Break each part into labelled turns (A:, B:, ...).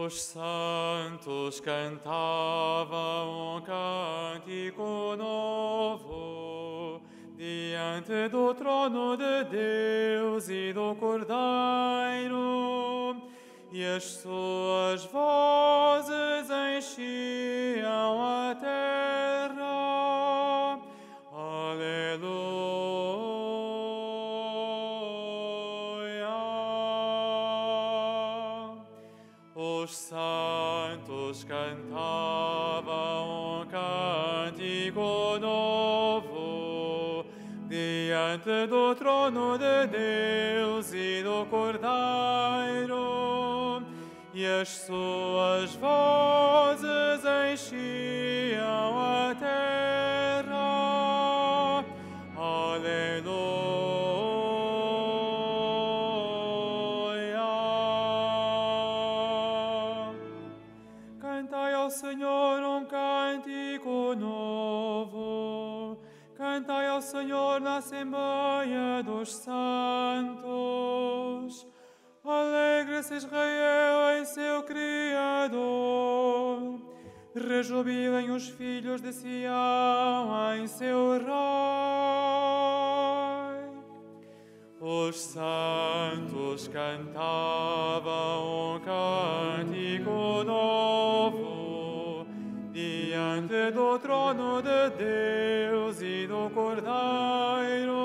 A: Os santos cantavam um cântico novo diante do trono de Deus e do Cordeiro, e as suas vozes enchiam a terra. Aleluia. Os santos cantavam um cântico novo diante do trono de Deus e do Cordeiro, e as suas vozes enchiam a terra. Aleluia. Cantai ao Senhor um cântico novo. Cantai ao Senhor na Assembleia dos Santos. Alegre-se Israel em seu Criador. Rejubilem os filhos de Sião em seu Rei. Os santos cantavam um cântico novo diante do trono de Deus e do Cordeiro,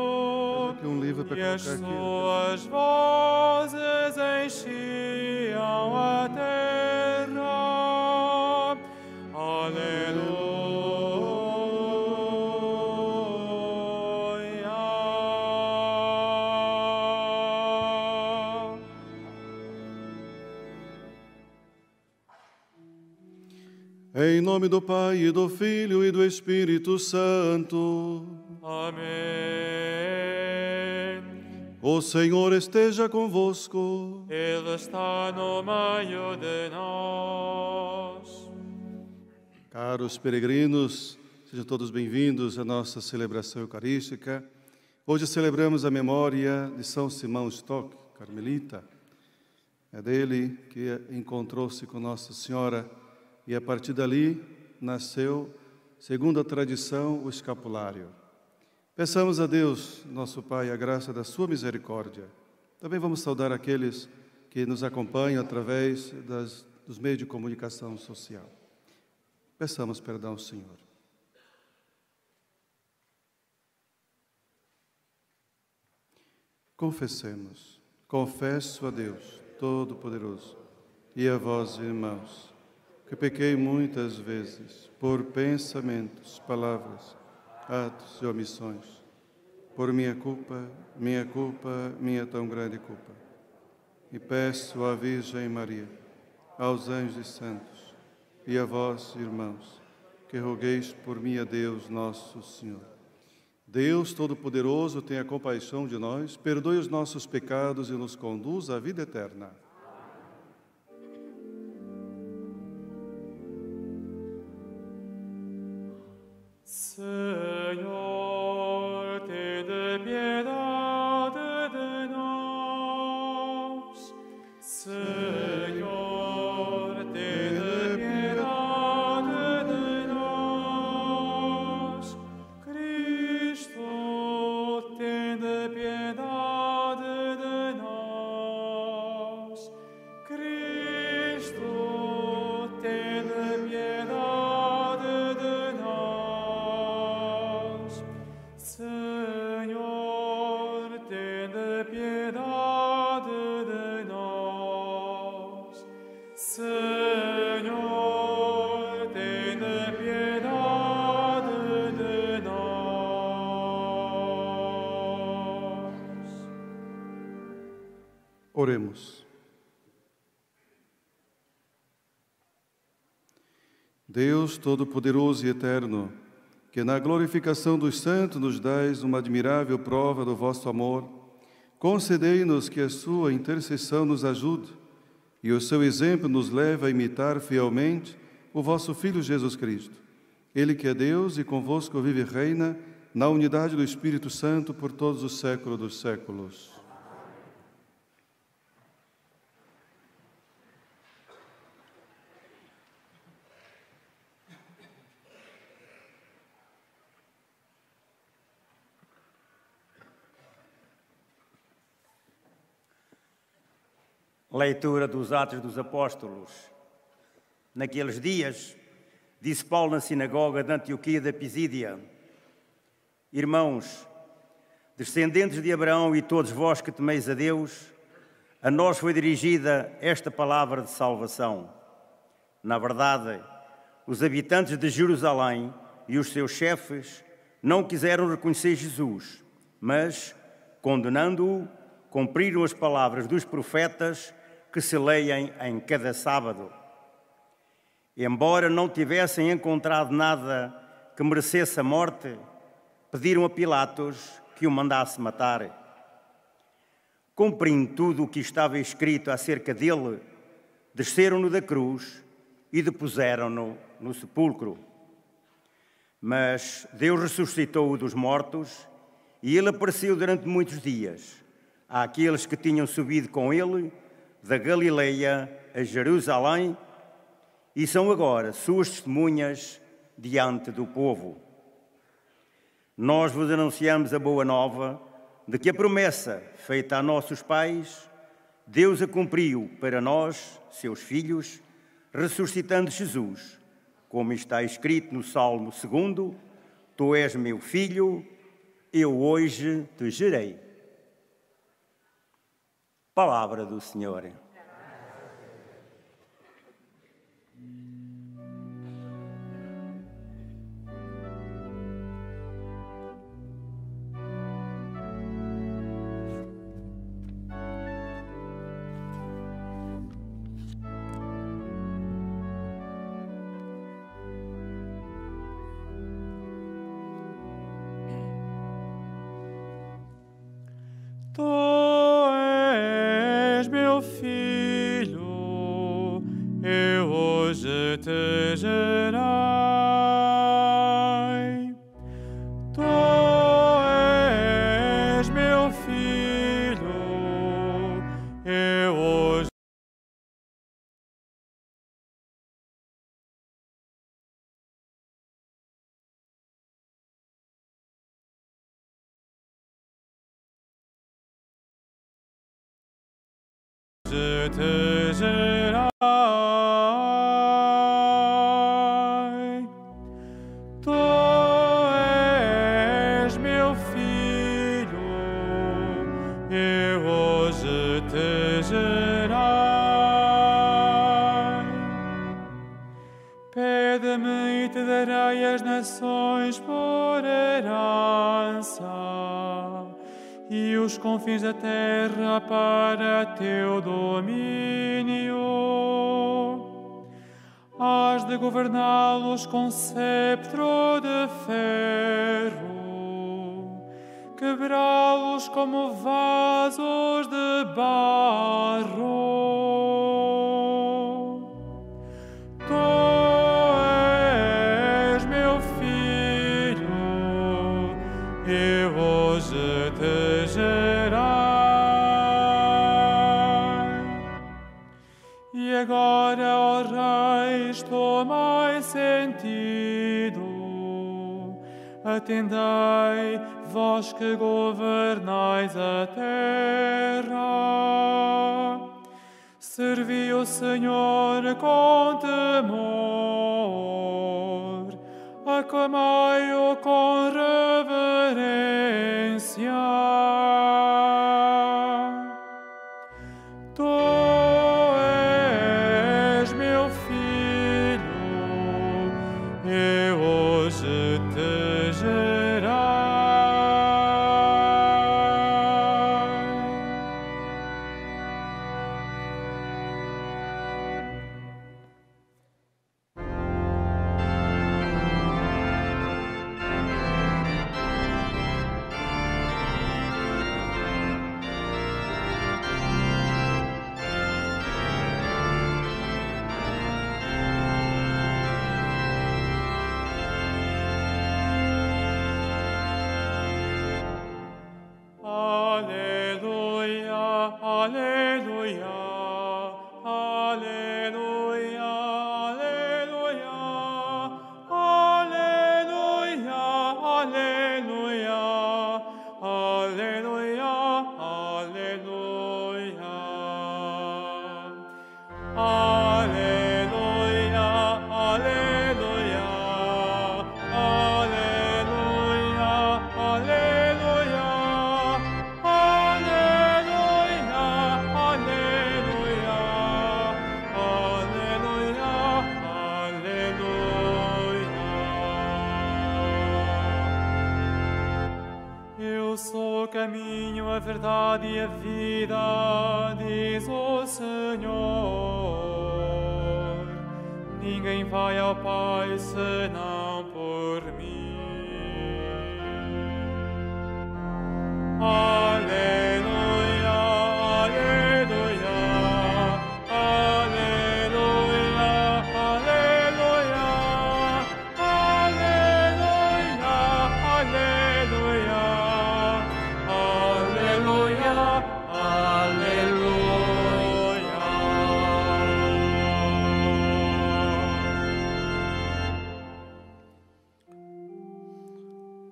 B: aqui um livro para
A: e as
B: colocar
A: suas vozes enchiam a terra. Aleluia.
B: Em nome do Pai, e do Filho, e do Espírito Santo.
A: Amém.
B: O Senhor esteja convosco.
A: Ele está no meio de nós.
B: Caros peregrinos, sejam todos bem-vindos à nossa celebração eucarística. Hoje celebramos a memória de São Simão Stock, carmelita. É dele que encontrou-se com Nossa Senhora e a partir dali nasceu, segundo a tradição, o escapulário. Peçamos a Deus, nosso Pai, a graça da sua misericórdia. Também vamos saudar aqueles que nos acompanham através dos meios de comunicação social. Peçamos perdão ao Senhor. Confessemos. Confesso a Deus Todo-Poderoso e a vós, irmãos, que pequei muitas vezes por pensamentos, palavras, atos e omissões, por minha culpa, minha tão grande culpa. E peço à Virgem Maria, aos anjos e santos, e a vós, irmãos, que rogueis por mim a Deus nosso Senhor. Deus Todo-Poderoso, tenha compaixão de nós, perdoe os nossos pecados e nos conduz à vida eterna.
A: Senhor, tende piedade de nós. Senhor, tende piedade de nós. Cristo, tende piedade de nós. Cristo, tende piedade de nós. Senhor, tende piedade de nós. Senhor, tende piedade de nós.
B: Oremos. Deus Todo-Poderoso e Eterno, que na glorificação dos santos nos dais uma admirável prova do vosso amor, concedei-nos que a sua intercessão nos ajude e o seu exemplo nos leve a imitar fielmente o vosso Filho Jesus Cristo. Ele que é Deus e convosco vive e reina na unidade do Espírito Santo por todos os séculos dos séculos.
C: Leitura dos Atos dos Apóstolos. Naqueles dias, disse Paulo na sinagoga de Antioquia da Pisídia: Irmãos, descendentes de Abraão e todos vós que temeis a Deus, a nós foi dirigida esta palavra de salvação. Na verdade, os habitantes de Jerusalém e os seus chefes não quiseram reconhecer Jesus, mas, condenando-o, cumpriram as palavras dos profetas que se leem em cada sábado. Embora não tivessem encontrado nada que merecesse a morte, pediram a Pilatos que o mandasse matar. Cumprindo tudo o que estava escrito acerca dele, desceram-no da cruz e depuseram-no no sepulcro. Mas Deus ressuscitou-o dos mortos e ele apareceu durante muitos dias àqueles que tinham subido com ele da Galileia a Jerusalém e são agora suas testemunhas diante do povo. Nós vos anunciamos a boa nova de que a promessa feita a nossos pais, Deus a cumpriu para nós, seus filhos, ressuscitando Jesus, como está escrito no Salmo 2: Tu és meu filho, eu hoje te gerei. Palavra do Senhor.
A: te gerei. Tu és meu filho, eu hoje te gerei. Pede-me e te darei as nações por herança e os confins da terra para teu domínio. Hás de governá-los com cetro de ferro, quebrá-los como vasos de barro. Eu hoje te gerei. E agora, ó reis, tomai sentido. Atendei, vós que governais a terra. Servi o Senhor com temor. Aclamai-o com reverência. Tu és meu filho, eu hoje te gerei. Alleluia, alleluia. a verdade e a vida, diz o Senhor. Ninguém vai ao Pai senão por mim. Aleluia, aleluia, aleluia, aleluia, aleluia, aleluia, aleluia, aleluia.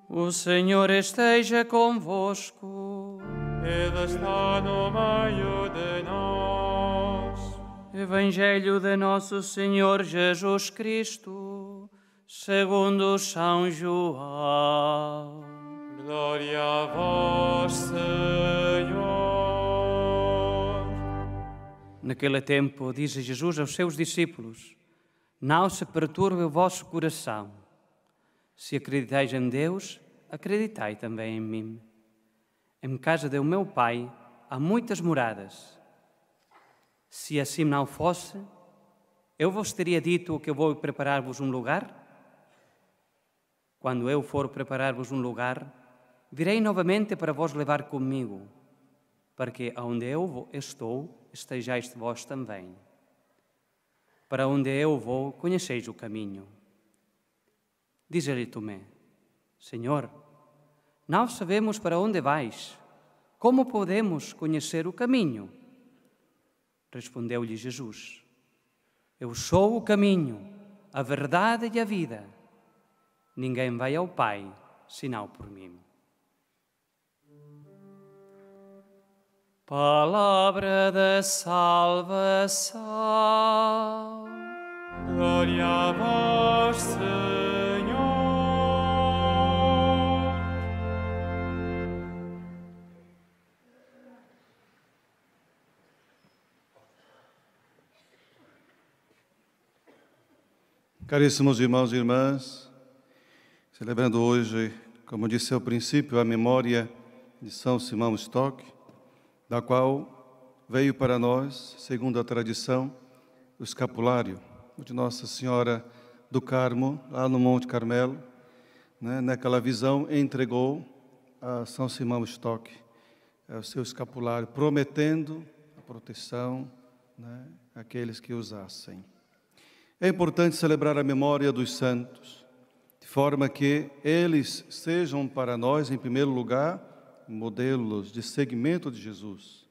A: O Senhor esteja convosco. Ele está no meio de nós. Evangelho de Nosso Senhor Jesus Cristo, segundo São João. Glória a vós, Senhor. Naquele tempo, diz Jesus aos seus discípulos: não se perturbe o vosso coração. Se acreditais em Deus, acreditai também em mim. Em casa do meu Pai há muitas moradas. Se assim não fosse, eu vos teria dito que eu vou preparar-vos um lugar? Quando eu for preparar-vos um lugar, virei novamente para vos levar comigo, para que aonde eu estou, estejais vós também. Para onde eu vou, conheceis o caminho. Diz-lhe Tomé: Senhor, não sabemos para onde vais. Como podemos conhecer o caminho? Respondeu-lhe Jesus: Eu sou o caminho, a verdade e a vida. Ninguém vai ao Pai, senão por mim. Palavra da salvação. Glória a vós, Senhor.
B: Caríssimos irmãos e irmãs, celebrando hoje, como disse ao princípio, a memória de São Simão Stock, da qual veio para nós, segundo a tradição, o escapulário de Nossa Senhora do Carmo, lá no Monte Carmelo, naquela visão, entregou a São Simão Stock o seu escapulário, prometendo a proteção àqueles que usassem. É importante celebrar a memória dos santos, de forma que eles sejam para nós, em primeiro lugar, modelos de seguimento de Jesus,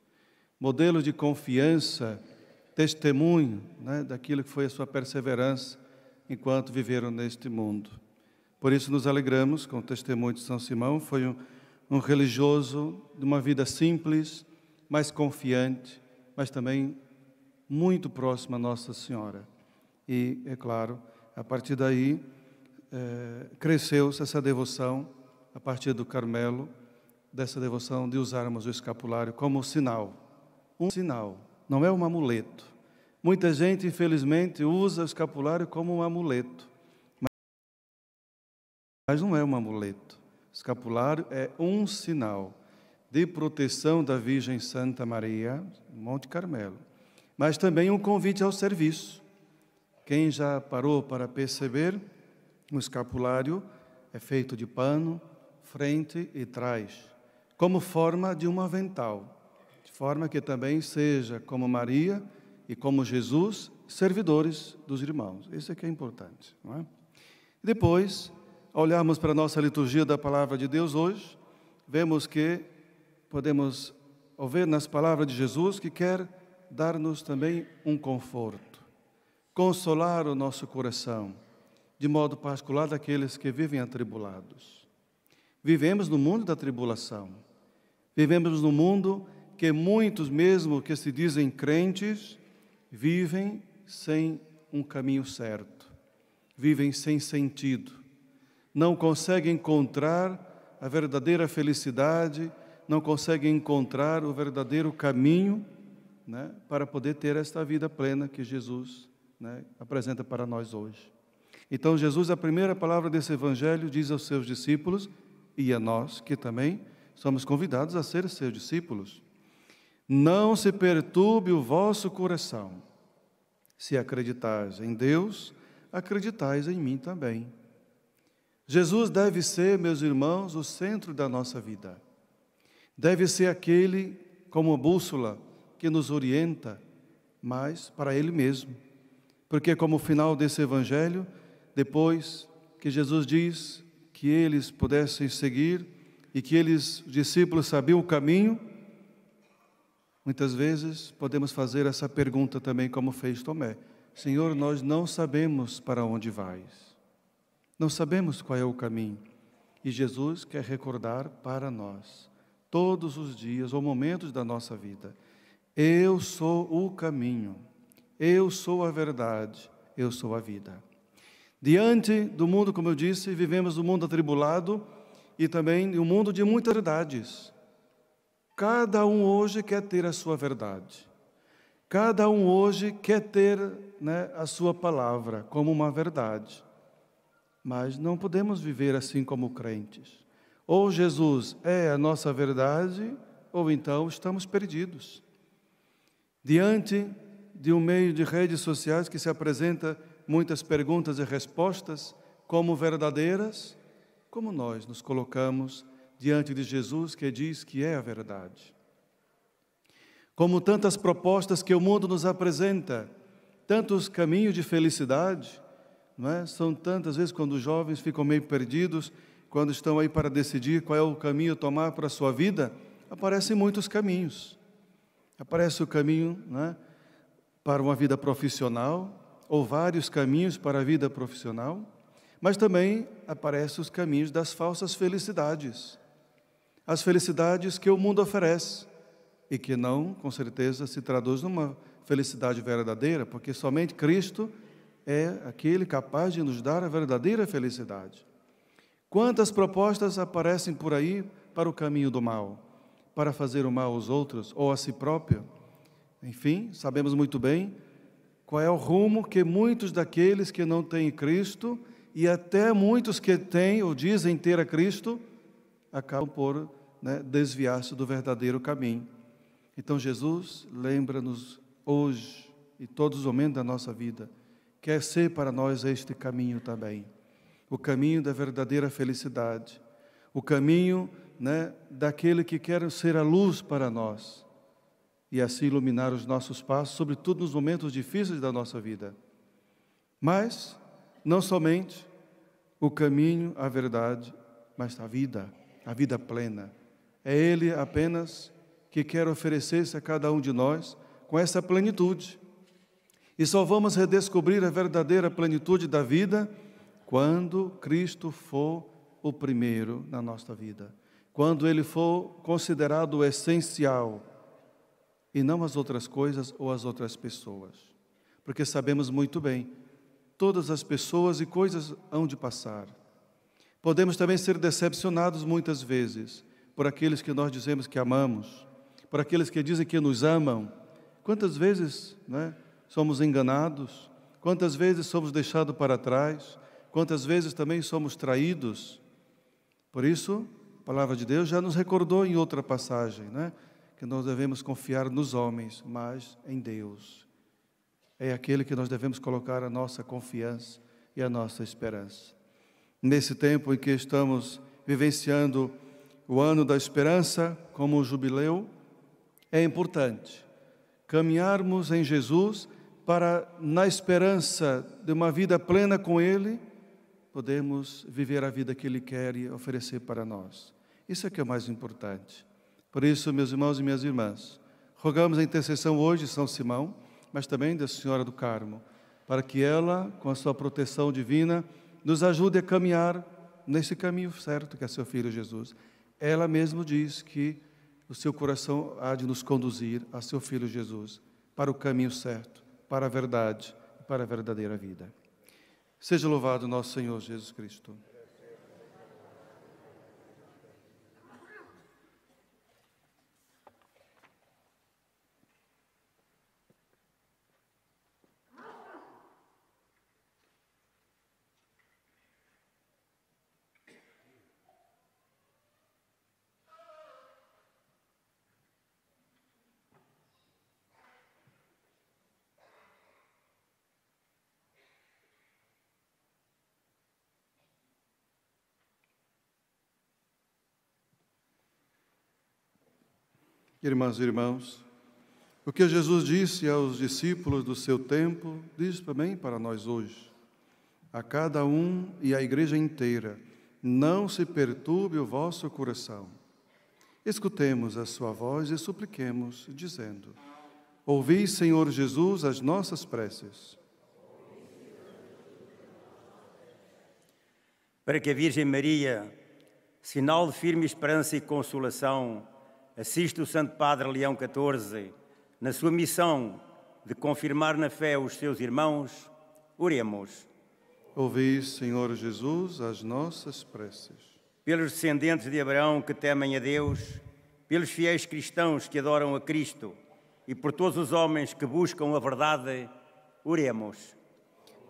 B: modelos de confiança, testemunho daquilo que foi a sua perseverança enquanto viveram neste mundo. Por isso nos alegramos com o testemunho de São Simão. Foi um religioso de uma vida simples, mas confiante, mas também muito próximo a Nossa Senhora. E, é claro, a partir daí, cresceu-se essa devoção, a partir do Carmelo, dessa devoção de usarmos o escapulário como sinal. Um sinal, não é um amuleto. Muita gente, infelizmente, usa o escapulário como um amuleto. Mas não é um amuleto. O escapulário é um sinal de proteção da Virgem Santa Maria, no Monte Carmelo. Mas também um convite ao serviço. Quem já parou para perceber, o escapulário é feito de pano, frente e trás, como forma de um avental, de forma que também seja, como Maria e como Jesus, servidores dos irmãos. Isso é que é importante, não é? Depois, ao olharmos para a nossa liturgia da Palavra de Deus hoje, vemos que podemos ouvir nas palavras de Jesus que quer dar-nos também um conforto, consolar o nosso coração, de modo particular daqueles que vivem atribulados. Vivemos no mundo da tribulação, vivemos no mundo que muitos mesmo que se dizem crentes, vivem sem um caminho certo, vivem sem sentido, não conseguem encontrar a verdadeira felicidade, não conseguem encontrar o verdadeiro caminho, para poder ter esta vida plena que Jesus apresenta para nós hoje. Então Jesus, a primeira palavra desse evangelho, diz aos seus discípulos e a nós, que também somos convidados a ser seus discípulos. Não se perturbe o vosso coração. Se acreditais em Deus, acreditais em mim também. Jesus deve ser, meus irmãos, o centro da nossa vida. Deve ser aquele, como a bússola, que nos orienta, mas para Ele mesmo. Porque como final desse Evangelho, depois que Jesus diz que eles pudessem seguir e que os discípulos sabiam o caminho, muitas vezes podemos fazer essa pergunta também como fez Tomé. Senhor, nós não sabemos para onde vais. Não sabemos qual é o caminho. E Jesus quer recordar para nós, todos os dias ou momentos da nossa vida, eu sou o caminho, eu sou a verdade, eu sou a vida. Diante do mundo, como eu disse, vivemos um mundo atribulado e também um mundo de muitas verdades. Cada um hoje quer ter a sua verdade. Cada um hoje quer ter, a sua palavra como uma verdade. Mas não podemos viver assim como crentes. Ou Jesus é a nossa verdade, ou então estamos perdidos. Diante de um meio de redes sociais que se apresenta muitas perguntas e respostas como verdadeiras, como nós nos colocamos diante de Jesus que diz que é a verdade. Como tantas propostas que o mundo nos apresenta, tantos caminhos de felicidade, não é? São tantas vezes quando os jovens ficam meio perdidos, quando estão aí para decidir qual é o caminho a tomar para a sua vida, aparecem muitos caminhos. Aparece o caminho, para uma vida profissional, ou vários caminhos para a vida profissional, mas também aparecem os caminhos das falsas felicidades. As felicidades que o mundo oferece e que não, com certeza, se traduz numa felicidade verdadeira, porque somente Cristo é aquele capaz de nos dar a verdadeira felicidade. Quantas propostas aparecem por aí para o caminho do mal, para fazer o mal aos outros ou a si próprio? Enfim, sabemos muito bem qual é o rumo que muitos daqueles que não têm Cristo e até muitos que têm ou dizem ter a Cristo acabam por desviar-se do verdadeiro caminho. Então Jesus lembra-nos hoje e todos os momentos da nossa vida, quer ser para nós este caminho também, o caminho da verdadeira felicidade, o caminho daquele que quer ser a luz para nós e assim iluminar os nossos passos, sobretudo nos momentos difíceis da nossa vida. Mas não somente o caminho, a verdade, mas a vida plena. É Ele apenas que quer oferecer-se a cada um de nós com essa plenitude. E só vamos redescobrir a verdadeira plenitude da vida quando Cristo for o primeiro na nossa vida. Quando Ele for considerado o essencial e não as outras coisas ou as outras pessoas. Porque sabemos muito bem, todas as pessoas e coisas hão de passar. Podemos também ser decepcionados muitas vezes por aqueles que nós dizemos que amamos, por aqueles que dizem que nos amam. Quantas vezes, somos enganados, quantas vezes somos deixados para trás, quantas vezes também somos traídos. Por isso, a palavra de Deus já nos recordou em outra passagem, que nós devemos confiar nos homens, mas em Deus. É aquele que nós devemos colocar a nossa confiança e a nossa esperança. Nesse tempo em que estamos vivenciando o ano da esperança, como o jubileu, é importante caminharmos em Jesus para, na esperança de uma vida plena com Ele, podemos viver a vida que Ele quer e oferecer para nós. Isso é que é o mais importante. Por isso, meus irmãos e minhas irmãs, rogamos a intercessão hoje de São Simão, mas também da Senhora do Carmo, para que ela, com a sua proteção divina, nos ajude a caminhar nesse caminho certo que é seu Filho Jesus. Ela mesma diz que o seu coração há de nos conduzir a seu Filho Jesus, para o caminho certo, para a verdade e para a verdadeira vida. Seja louvado nosso Senhor Jesus Cristo. Irmãs e irmãos, o que Jesus disse aos discípulos do seu tempo, diz também para nós hoje. A cada um e à igreja inteira, não se perturbe o vosso coração. Escutemos a sua voz e supliquemos, dizendo: ouvi, Senhor Jesus, as nossas preces.
C: Para que a Virgem Maria, sinal de firme esperança e consolação, assista o Santo Padre Leão XIV na sua missão de confirmar na fé os seus irmãos, oremos.
B: Ouvi, Senhor Jesus, as nossas preces.
C: Pelos descendentes de Abraão que temem a Deus, pelos fiéis cristãos que adoram a Cristo e por todos os homens que buscam a verdade, oremos.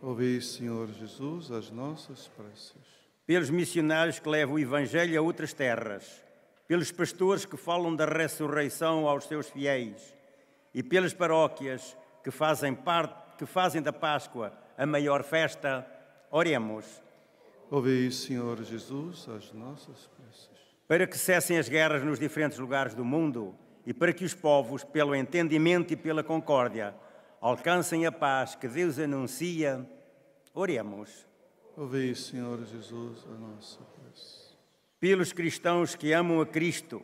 B: Ouvi, Senhor Jesus, as nossas preces.
C: Pelos missionários que levam o Evangelho a outras terras, pelos pastores que falam da ressurreição aos seus fiéis e pelas paróquias que fazem da Páscoa a maior festa, oremos.
B: Ouvi, Senhor Jesus, as nossas preces.
C: Para que cessem as guerras nos diferentes lugares do mundo e para que os povos, pelo entendimento e pela concórdia, alcancem a paz que Deus anuncia, oremos.
B: Ouvi, Senhor Jesus, a nossa prece.
C: Pelos cristãos que amam a Cristo,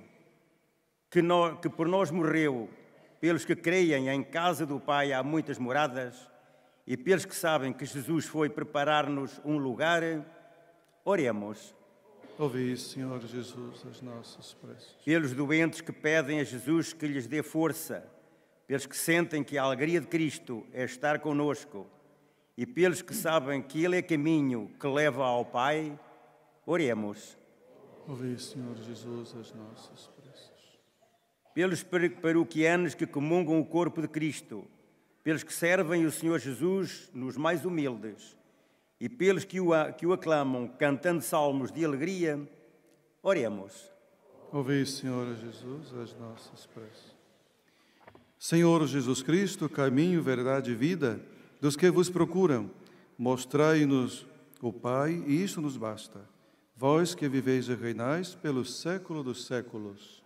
C: que por nós morreu, pelos que creem em casa do Pai há muitas moradas, e pelos que sabem que Jesus foi preparar-nos um lugar, oremos.
B: Ouvi, Senhor Jesus, as nossas preces.
C: Pelos doentes que pedem a Jesus que lhes dê força, pelos que sentem que a alegria de Cristo é estar conosco, e pelos que sabem que Ele é caminho que leva ao Pai, oremos.
B: Ouvi, Senhor Jesus, as nossas preces.
C: Pelos paroquianos que comungam o corpo de Cristo, pelos que servem o Senhor Jesus nos mais humildes, e pelos que o aclamam cantando salmos de alegria, oremos.
B: Ouvi, Senhor Jesus, as nossas preces. Senhor Jesus Cristo, caminho, verdade e vida, dos que vos procuram, mostrai-nos o Pai, e isso nos basta. Vós que viveis e reinais pelo século dos séculos.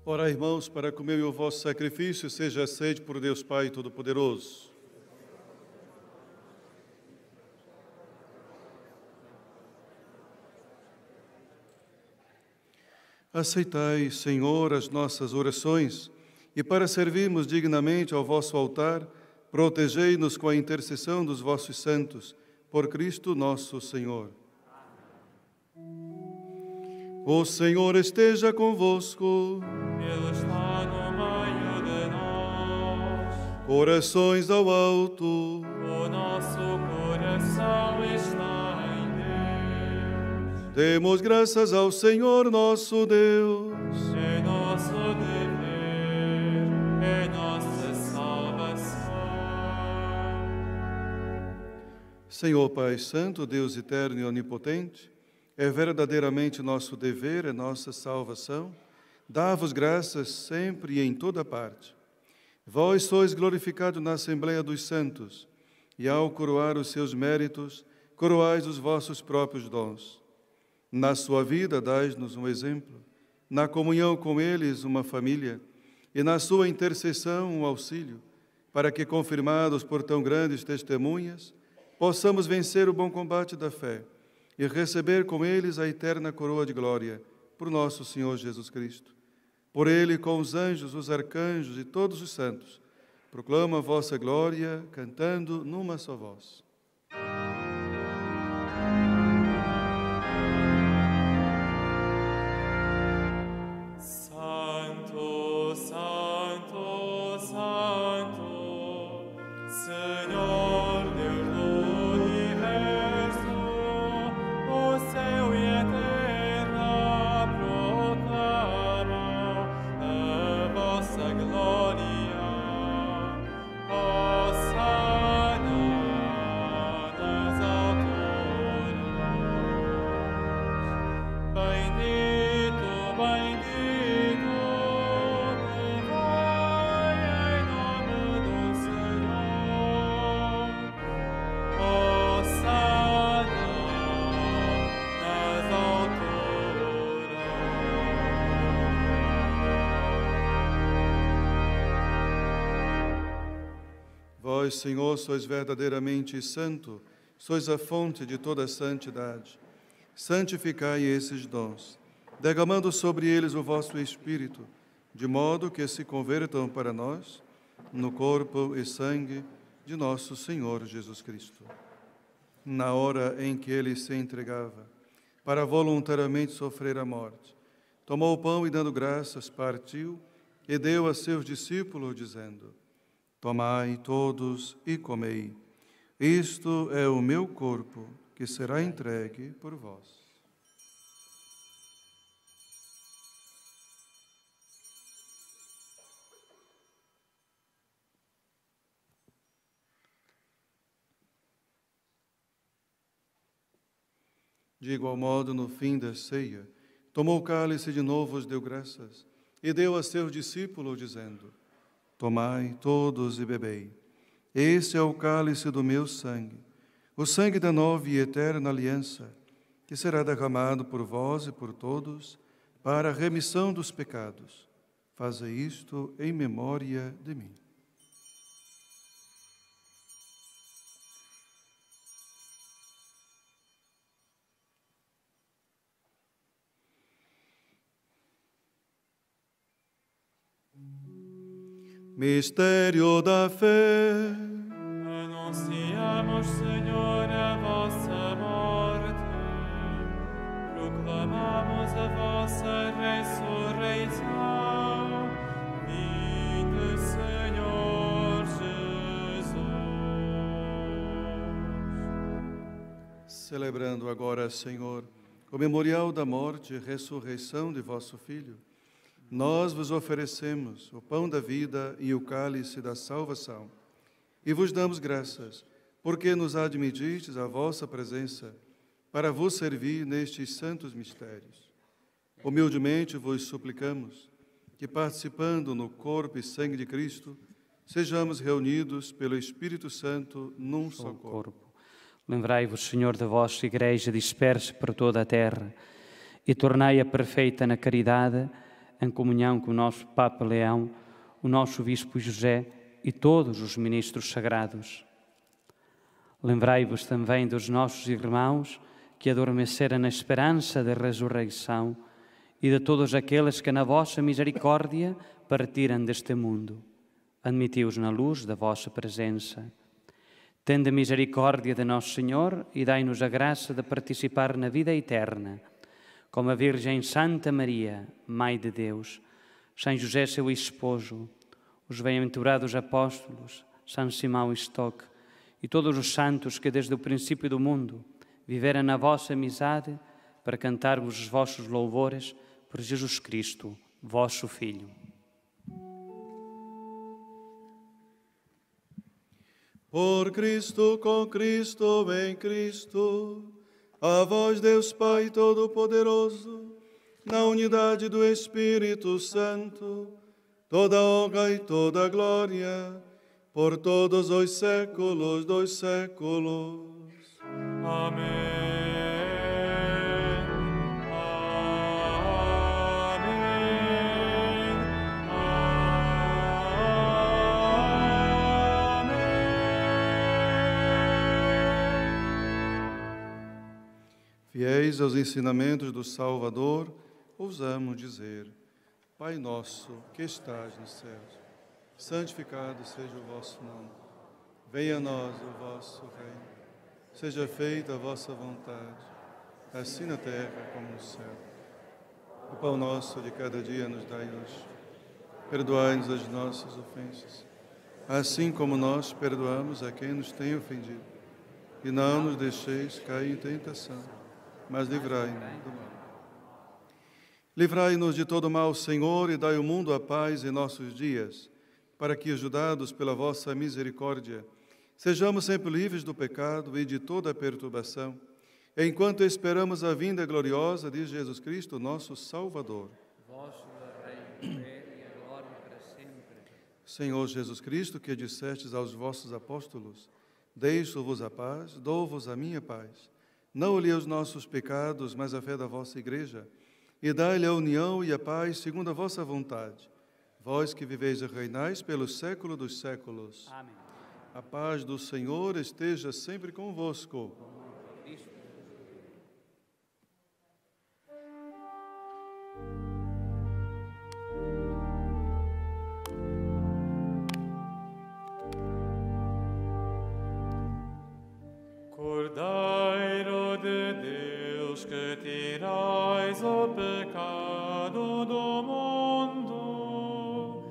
B: Ora, irmãos, para que o meu e o vosso sacrifício seja aceito por Deus Pai Todo-Poderoso. Aceitai, Senhor, as nossas orações, e para servirmos dignamente ao vosso altar, protegei-nos com a intercessão dos vossos santos, por Cristo nosso Senhor. O Senhor esteja convosco.
D: Ele está no meio de nós.
B: Corações ao alto.
D: O nosso coração está em Deus.
B: Demos graças ao Senhor nosso Deus.
D: É nosso dever, é nossa salvação.
B: Senhor Pai Santo, Deus eterno e onipotente, é verdadeiramente nosso dever, é nossa salvação, dá-vos graças sempre e em toda parte. Vós sois glorificado na Assembleia dos Santos, e ao coroar os seus méritos, coroais os vossos próprios dons. Na sua vida, dais-nos um exemplo, na comunhão com eles, uma família, e na sua intercessão, um auxílio, para que, confirmados por tão grandes testemunhas, possamos vencer o bom combate da fé e receber com eles a eterna coroa de glória, por nosso Senhor Jesus Cristo. Por ele, com os anjos, os arcanjos e todos os santos, proclama a vossa glória, cantando numa só voz.
D: Santo, Santo, Santo, Senhor Deus do universo, o céu e a terra proclamam a vossa glória. Hosana nas alturas. Bendito, bendito, que vai em nome do Senhor. Hosana nas alturas.
B: Vós, Senhor, sois verdadeiramente santo, sois a fonte de toda a santidade. Santificai esses dons, derramando sobre eles o vosso Espírito, de modo que se convertam para nós no corpo e sangue de nosso Senhor Jesus Cristo. Na hora em que ele se entregava, para voluntariamente sofrer a morte, tomou o pão e, dando graças, partiu e deu a seus discípulos, dizendo: Tomai todos e comei. Isto é o meu corpo, que será entregue por vós. De igual modo, no fim da ceia, tomou o cálice de novo, os deu graças, e deu a seus discípulos, dizendo: Tomai todos e bebei. Este é o cálice do meu sangue, o sangue da nova e eterna aliança, que será derramado por vós e por todos, para a remissão dos pecados. Fazei isto em memória de mim. Mistério da fé.
D: Anunciamos, Senhor, a vossa morte, proclamamos a vossa ressurreição. Vinde, Senhor Jesus.
B: Celebrando agora, Senhor, o memorial da morte e ressurreição de vosso Filho, nós vos oferecemos o pão da vida e o cálice da salvação, e vos damos graças, porque nos admitistes à vossa presença, para vos servir nestes santos mistérios. Humildemente vos suplicamos que, participando no corpo e sangue de Cristo, sejamos reunidos pelo Espírito Santo num só corpo.
A: Lembrai-vos, Senhor, da vossa Igreja dispersa por toda a terra, e tornai-a perfeita na caridade, em comunhão com o nosso Papa Leão, o nosso Bispo José e todos os ministros sagrados. Lembrai-vos também dos nossos irmãos que adormeceram na esperança da ressurreição e de todos aqueles que na vossa misericórdia partiram deste mundo. Admiti-os na luz da vossa presença. Tende misericórdia de nosso Senhor e dai-nos a graça de participar na vida eterna, como a Virgem Santa Maria, Mãe de Deus, São José, seu esposo, os bem-aventurados apóstolos, São Simão Stock e todos os santos que desde o princípio do mundo viveram na vossa amizade, para cantarmos os vossos louvores por Jesus Cristo, vosso Filho.
B: Por Cristo, com Cristo, em Cristo, a vós, Deus Pai Todo-Poderoso, na unidade do Espírito Santo, toda honra e toda glória, por todos os séculos dos séculos.
D: Amém.
B: Fiéis aos ensinamentos do Salvador, ousamos dizer: Pai nosso, que estás nos céus, santificado seja o vosso nome. Venha a nós o vosso reino. Seja feita a vossa vontade, assim na terra como no céu. O pão nosso de cada dia nos dai hoje. Perdoai-nos as nossas ofensas, assim como nós perdoamos a quem nos tem ofendido. E não nos deixeis cair em tentação, mas livrai-nos do mal. Livrai-nos de todo mal, Senhor, e dai ao mundo a paz em nossos dias, para que, ajudados pela vossa misericórdia, sejamos sempre livres do pecado e de toda perturbação, enquanto esperamos a vinda gloriosa de Jesus Cristo, nosso Salvador.
A: Vosso reino é a glória para sempre.
B: Senhor Jesus Cristo, que dissestes aos vossos apóstolos: deixo-vos a paz, dou-vos a minha paz. Não olhei os nossos pecados, mas a fé da vossa Igreja, e dai-lhe a união e a paz segundo a vossa vontade. Vós que viveis e reinais pelos séculos dos séculos.
A: Amém.
B: A paz do Senhor esteja sempre convosco.
D: Cordeiro de Deus, que tirais o pecado do mundo,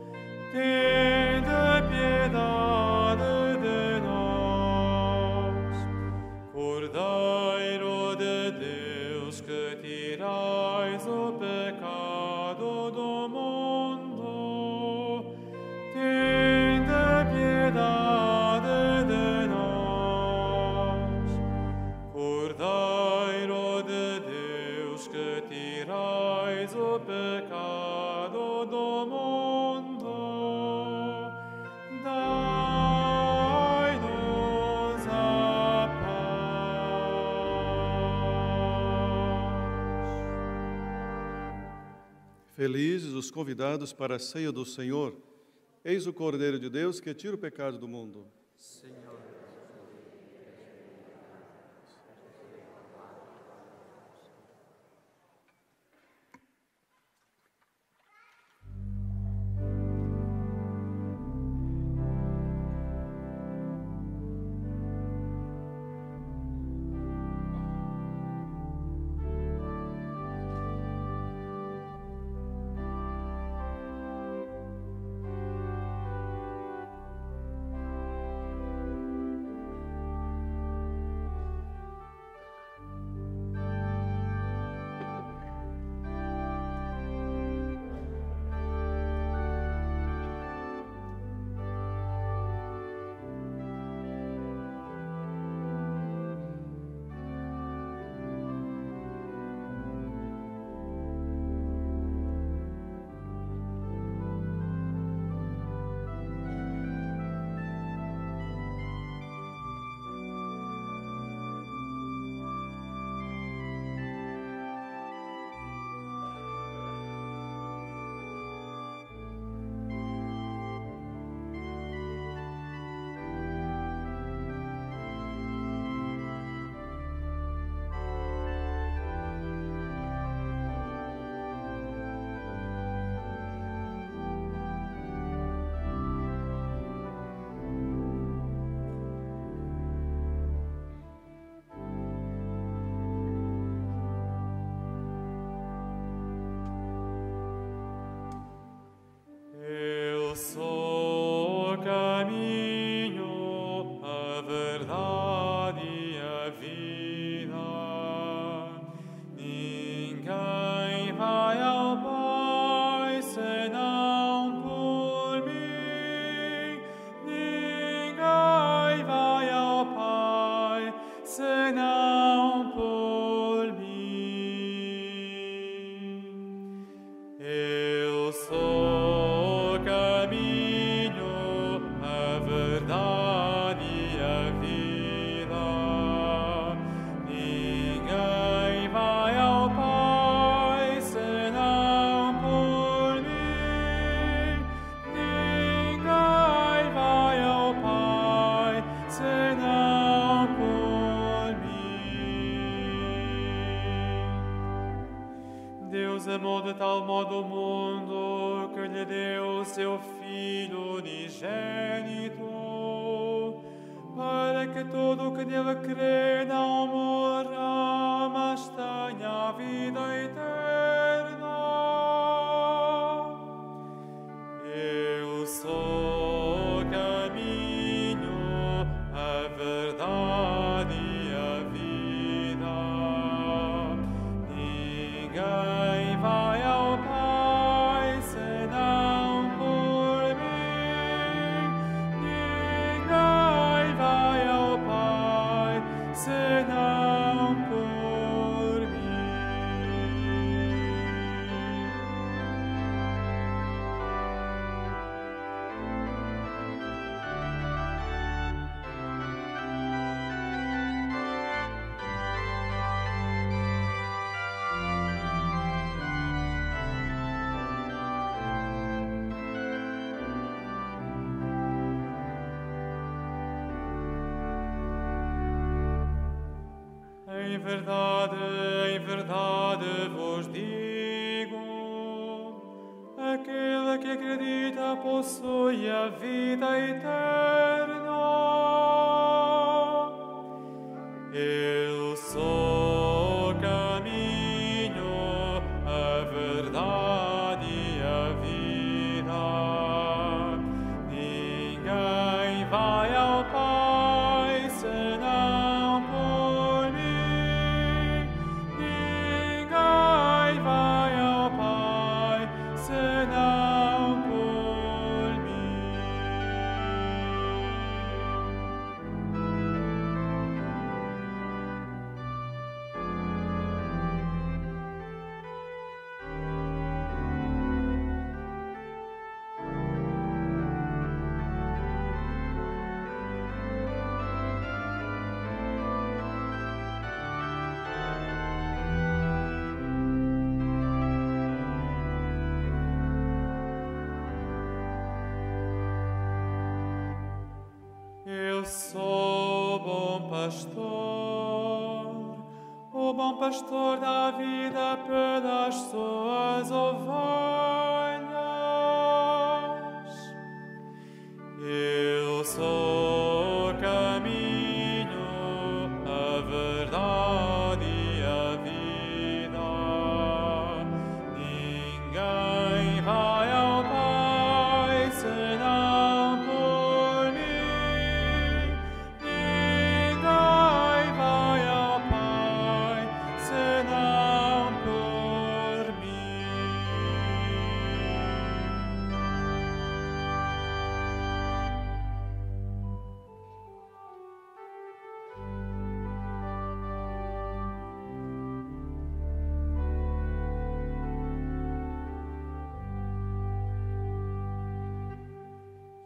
D: tende piedade de nós. Cordeiro de Deus, que tirais o pecado do mundo, tende piedade de nós. Cordeiro de Deus, que tirais o pecado do mundo, dai-nos a paz.
B: Felizes os convidados para a ceia do Senhor. Eis o Cordeiro de Deus que tira o pecado do mundo.
D: caminho, a verdade e a vida. Ninguém vai ao Pai senão por mim. Ninguém vai ao Pai senão por mim. Eu sou o caminho, a verdade e a vida. Ninguém vai ao Pai senão por mim. Ninguém vai ao Pai senão por mim. Deus amou de tal modo o mundo que lhe deu seu Filho unigênito, para que todo o que nele crê não morra, mas tenha a vida eterna. Eu sou o caminho, a verdade e a vida. Ninguém vai ao Pai senão por mim. Ninguém vai ao Pai senão por mim. Em verdade vos digo, aquele que acredita possui a vida eterna. Eu sou o caminho, a verdade e a vida. Ninguém vai ao Pai senão por mim. Ninguém vai ao Pai senão por mim. Eu sou o bom pastor dá vida pelas suas ovelhas. Eu sou o caminho, a verdade e a vida. Ninguém vai ao Pai senão por mim. Ninguém vai ao Pai senão por mim.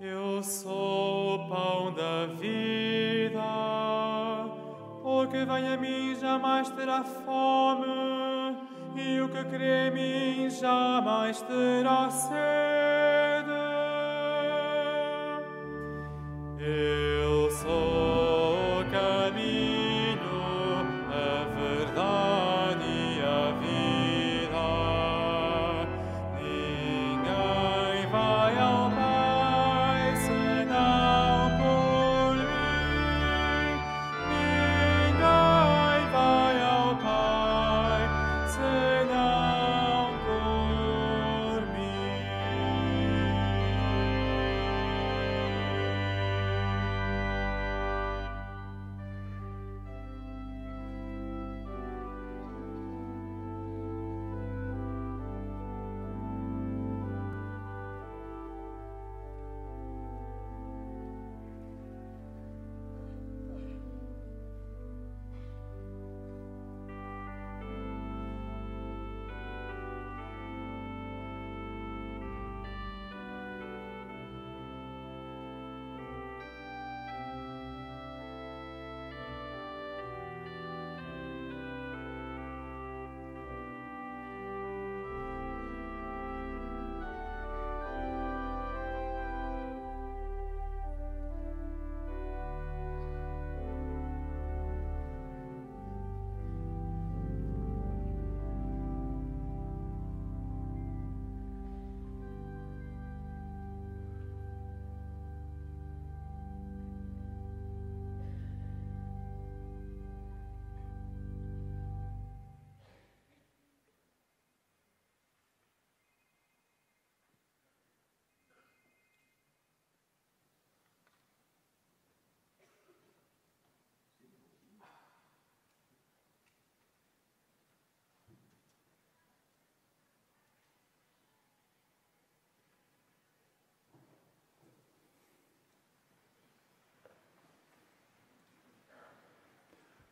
D: Eu sou o pão da vida. O que vem a mim jamais terá fome, e o que crê em mim jamais terá sede. Eu sou o caminho, a verdade e a vida. Ninguém vai ao Pai senão por mim. Ninguém vai ao Pai senão por mim.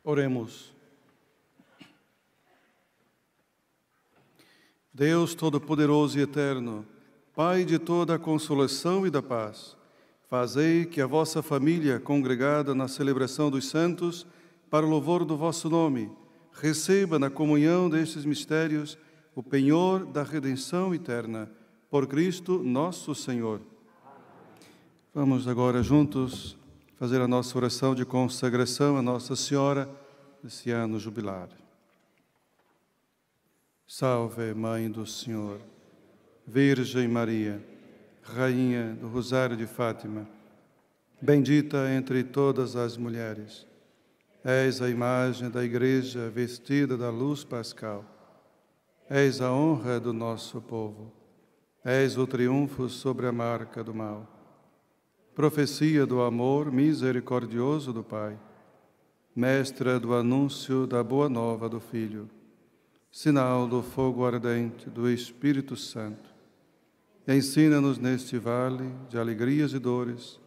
B: Oremos. Deus Todo-Poderoso e Eterno, Pai de toda a consolação e da paz, fazei que a vossa família, congregada na celebração dos santos, para o louvor do vosso nome, receba na comunhão destes mistérios o penhor da redenção eterna, por Cristo nosso Senhor. Vamos agora juntos fazer a nossa oração de consagração a Nossa Senhora desse ano jubilar. Salve, Mãe do Senhor, Virgem Maria, Rainha do Rosário de Fátima, bendita entre todas as mulheres. És a imagem da Igreja vestida da luz pascal. És a honra do nosso povo. És o triunfo sobre a marca do mal. Profecia do amor misericordioso do Pai. Mestra do anúncio da boa nova do Filho. Sinal do fogo ardente do Espírito Santo. Ensina-nos neste vale de alegrias e dores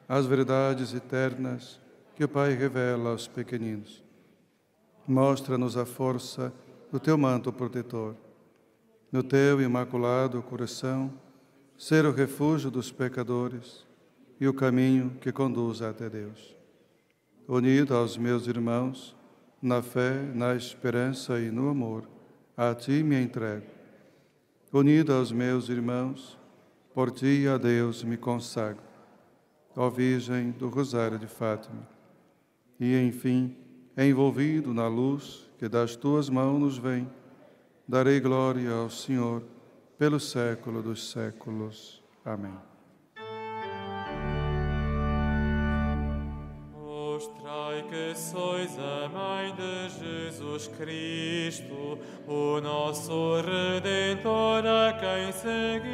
B: as verdades eternas que o Pai revela aos pequeninos. Mostra-nos a força do teu manto protetor. No teu imaculado coração, ser o refúgio dos pecadores e o caminho que conduz até Deus. Unido aos meus irmãos, na fé, na esperança e no amor, a ti me entrego. Unido aos meus irmãos, por ti a Deus me consagro. Ó Virgem do Rosário de Fátima. E, enfim, envolvido na luz que das tuas mãos nos vem, darei glória ao Senhor pelo século dos séculos. Amém.
D: Mostrai que sois a Mãe de Jesus Cristo, o nosso Redentor a quem seguimos.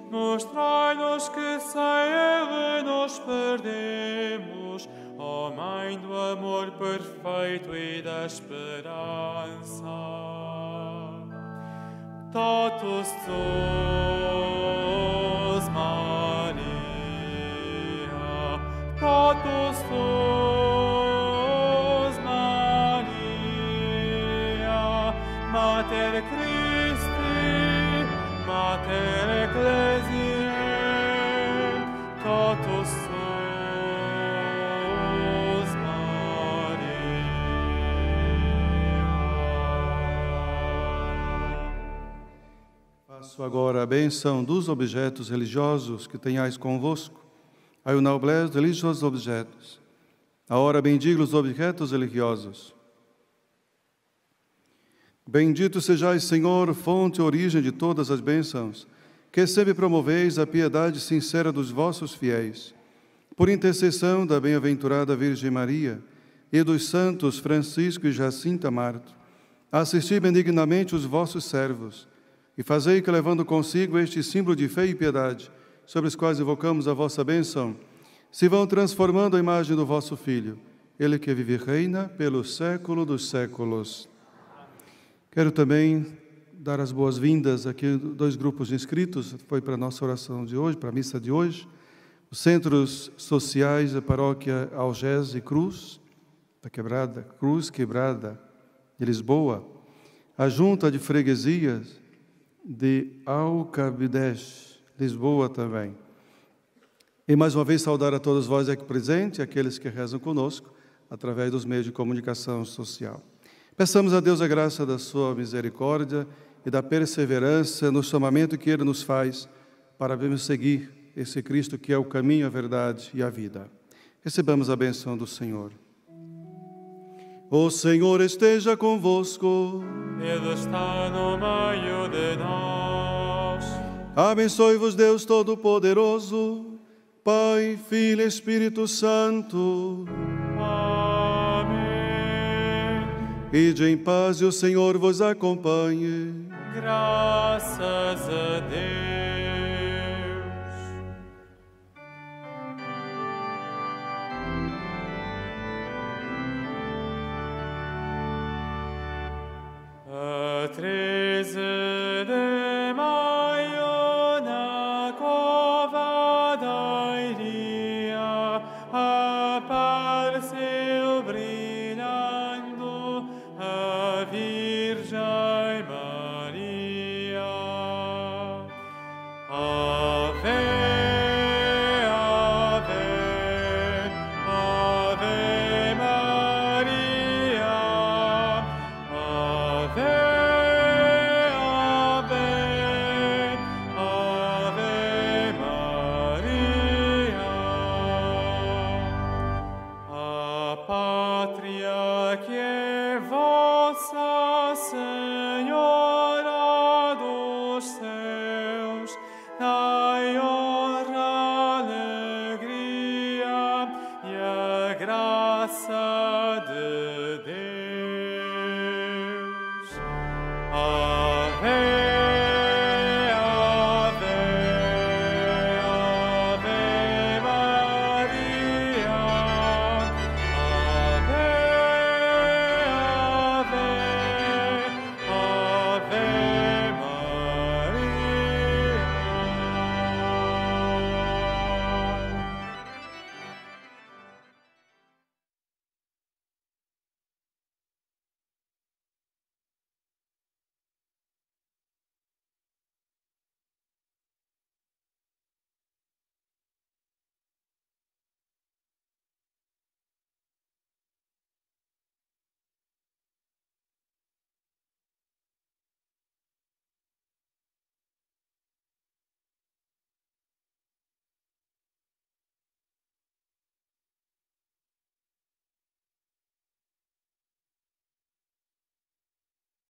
D: Mostrai-nos que sem Ele nos perdemos, ó Mãe do amor perfeito e da esperança. Totus tuus, Maria, totus tuus, Maria, Mater Christi, Mater Ecclesiae, totus tuus,
B: Faço agora a bênção dos objetos religiosos que tenhais convosco. Ai, o noblesse de religiosos objetos. Agora bendigo os objetos religiosos. Bendito sejais, Senhor, fonte e origem de todas as bênçãos, que sempre promoveis a piedade sincera dos vossos fiéis. Por intercessão da bem-aventurada Virgem Maria e dos santos Francisco e Jacinta Marto, assisti benignamente os vossos servos, e fazei que, levando consigo este símbolo de fé e piedade, sobre os quais invocamos a vossa bênção, se vão transformando a imagem do vosso Filho, Ele que vive e reina pelo século dos séculos. Quero também dar as boas-vindas aqui a 2 grupos de inscritos, foi para a nossa oração de hoje, para a missa de hoje, os Centros Sociais da Paróquia Algés e Cruz, da Cruz Quebrada de Lisboa, a Junta de Freguesias de Alcabidez, Lisboa também. E mais uma vez saudar a todos vós aqui presentes, aqueles que rezam conosco, através dos meios de comunicação social. Peçamos a Deus a graça da sua misericórdia e da perseverança no chamamento que Ele nos faz para vermos seguir esse Cristo que é o caminho, a verdade e a vida. Recebamos a bênção do Senhor. O Senhor esteja convosco.
D: Ele está no meio de nós.
B: Abençoe-vos Deus Todo-Poderoso, Pai, Filho e Espírito Santo.
D: Amém.
B: Ide em paz e o Senhor vos acompanhe.
D: Graças a Deus. A 13 de maio na cova da Iria apareceu da